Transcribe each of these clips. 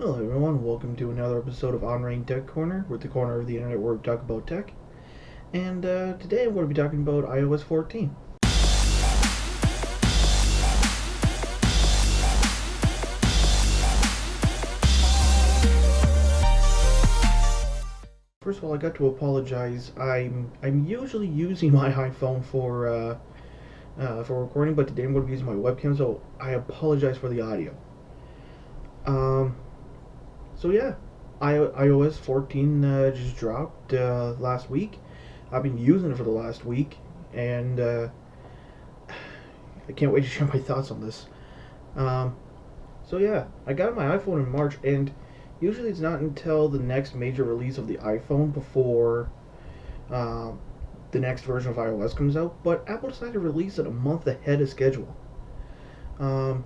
Hello everyone, welcome to another episode of On Rain Tech Corner, with the corner of the internet where we talk about tech. And today I'm going to be talking about iOS 14. First of all, I got to apologize. I'm usually using my iPhone for recording, but today I'm going to be using my webcam, so I apologize for the audio. So yeah, iOS 14 just dropped last week. I've been using it for the last week, and I can't wait to share my thoughts on this. Um, so yeah, I got my iPhone in March, and usually it's not until the next major release of the iPhone before uh, the next version of iOS comes out. But Apple decided to release it a month ahead of schedule. Um,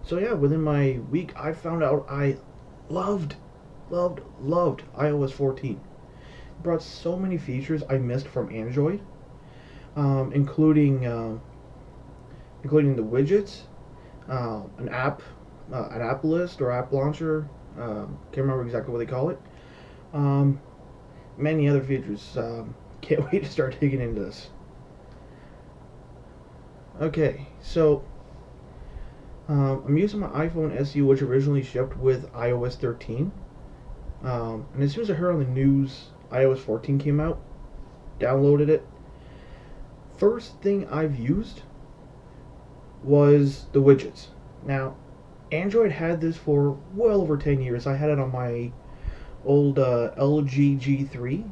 so yeah, within my week, I found out I loved, loved iOS 14. It brought so many features I missed from Android, um, including uh, including the widgets, an app list or app launcher. Can't remember exactly what they call it. Um, Many other features. Can't wait to start digging into this. Okay, so I'm using my iPhone SE, which originally shipped with iOS 13. And as soon as I heard on the news iOS 14 came out, downloaded it. First thing I've used was the widgets. Now, Android had this for well over 10 years. I had it on my old LG G3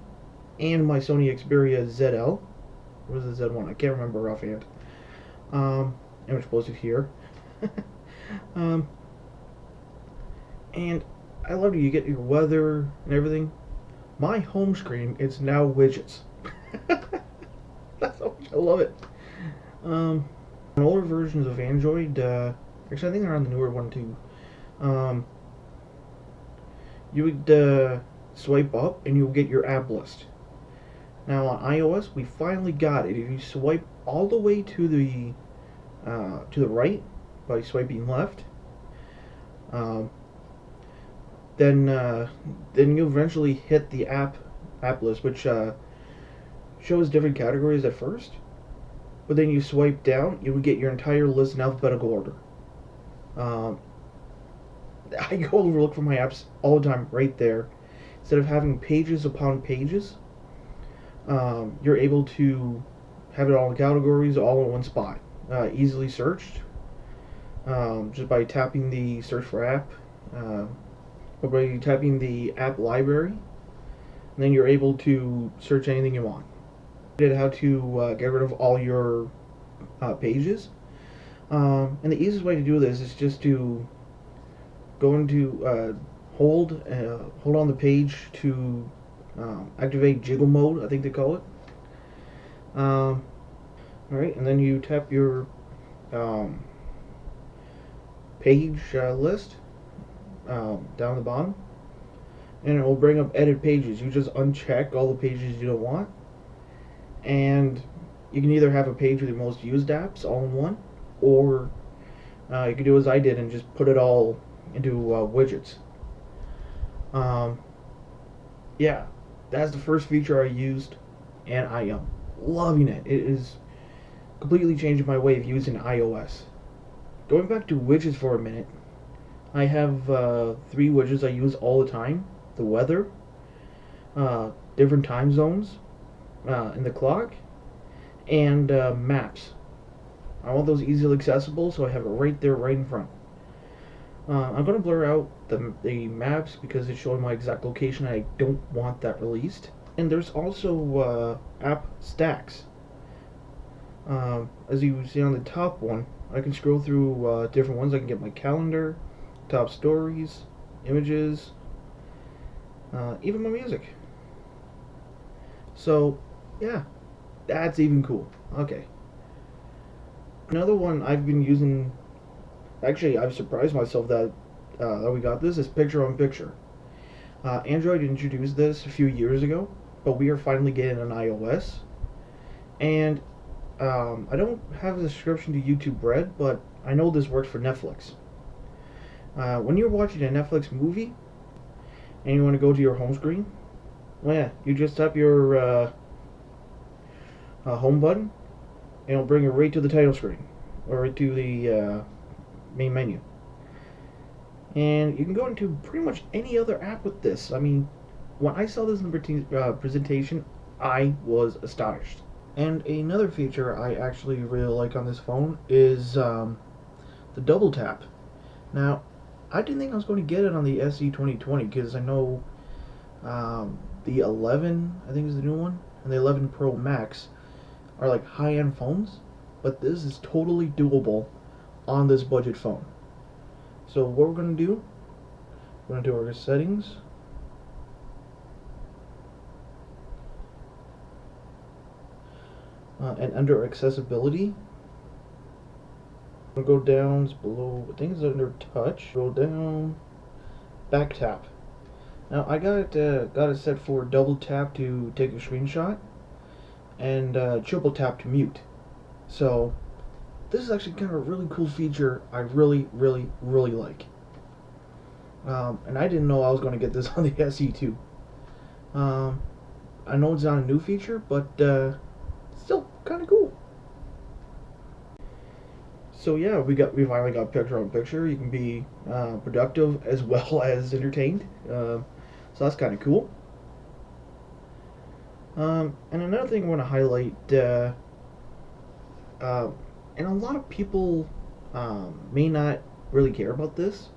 and my Sony Xperia ZL. What was the Z1? I can't remember offhand. Image posted here. um, and I love it. You get your weather and everything. My home screen is now widgets. That's how much I love it. On older versions of Android, actually I think they're on the newer one too. Um, you would swipe up and you'll get your app list. Now on iOS, we finally got it. If you swipe all the way to the right by swiping left, um, then you eventually hit the app list, which shows different categories at first. But then you swipe down, you would get your entire list in alphabetical order. Um, I go look for my apps all the time right there. Instead of having pages upon pages, you're able to have it all in categories, all in one spot. Easily searched, just by tapping the search for app, or by tapping the app library. And then you're able to search anything you want. How to get rid of all your pages. And the easiest way to do this is just to go into hold on the page to activate jiggle mode, I think they call it. Alright, and then you tap your um, page list down the bottom, and it will bring up edit pages. You just uncheck all the pages you don't want, and you can either have a page with your most used apps all in one, or you can do as I did and just put it all into widgets. Yeah, that's the first feature I used, and I am loving it. It is completely changing my way of using iOS. Going back to widgets for a minute, I have 3 widgets I use all the time: the weather, different time zones, in the clock, and maps. I want those easily accessible, so I have it right there, right in front. I'm going to blur out the maps because it's showing my exact location. I don't want that released. And there's also app stacks. As you see on the top one, I can scroll through different ones. I can get my calendar, top stories, images, even my music. So, yeah, that's even cool. Okay. Another one I've been using, actually, I've surprised myself that we got this, is picture on picture. Android introduced this a few years ago, but we are finally getting an iOS. And I don't have a subscription to YouTube Red, but I know this works for Netflix. When you're watching a Netflix movie and you want to go to your home screen, well, yeah, you just tap your home button, and it'll bring you right to the title screen or right to the main menu. And you can go into pretty much any other app with this. I mean, when I saw this in the presentation, I was astonished. And another feature I actually really like on this phone is the double tap. Now, I didn't think I was going to get it on the SE 2020 because I know the 11, I think is the new one, and the 11 Pro Max are like high-end phones, but this is totally doable on this budget phone. So what we're going to do, we're going to do our settings. And under accessibility, we'll go down below, I think it's under touch, go down, back tap. Now I got it set for double tap to take a screenshot, and triple tap to mute. So this is actually kind of a really cool feature I really like. And I didn't know I was going to get this on the SE2. I know it's not a new feature, but still kind of cool. So yeah, we finally got picture-on-picture. You can be productive as well as entertained. So that's kind of cool. And another thing I want to highlight, and a lot of people may not really care about this,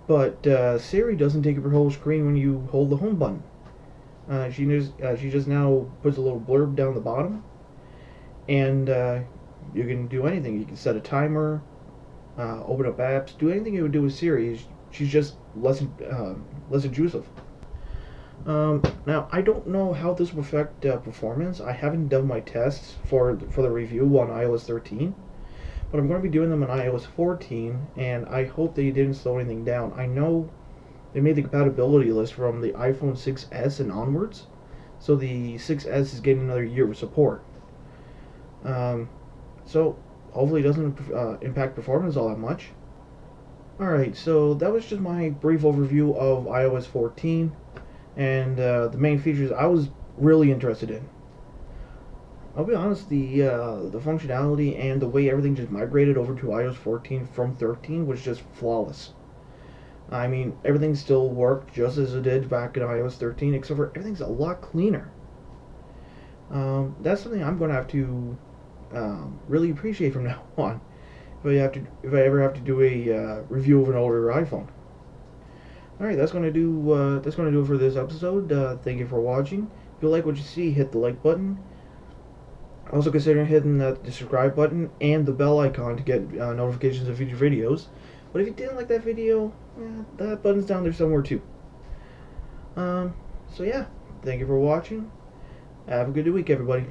but Siri doesn't take up your whole screen when you hold the home button. She just now puts a little blurb down the bottom, and you can do anything. You can set a timer, open up apps, do anything you would do with Siri. She's just less intrusive. Now I don't know how this will affect performance. I haven't done my tests for the review on iOS 13, but I'm going to be doing them on iOS 14, and I hope they didn't slow anything down. I know they made the compatibility list from the iPhone 6s and onwards, so the 6s is getting another year of support. So hopefully it doesn't impact performance all that much. Alright, so that was just my brief overview of iOS 14 and the main features I was really interested in. I'll be honest, the functionality and the way everything just migrated over to iOS 14 from 13 was just flawless. I mean, everything still worked just as it did back in iOS 13, except for everything's a lot cleaner. That's something I'm going to have to really appreciate from now on if I ever have to do a review of an older iPhone. All right, that's going to do it for this episode. Thank you for watching. If you like what you see, hit the like button. Also consider hitting the subscribe button and the bell icon to get notifications of future videos. But if you didn't like that video, that button's down there somewhere too. So yeah, thank you for watching. Have a good week, everybody.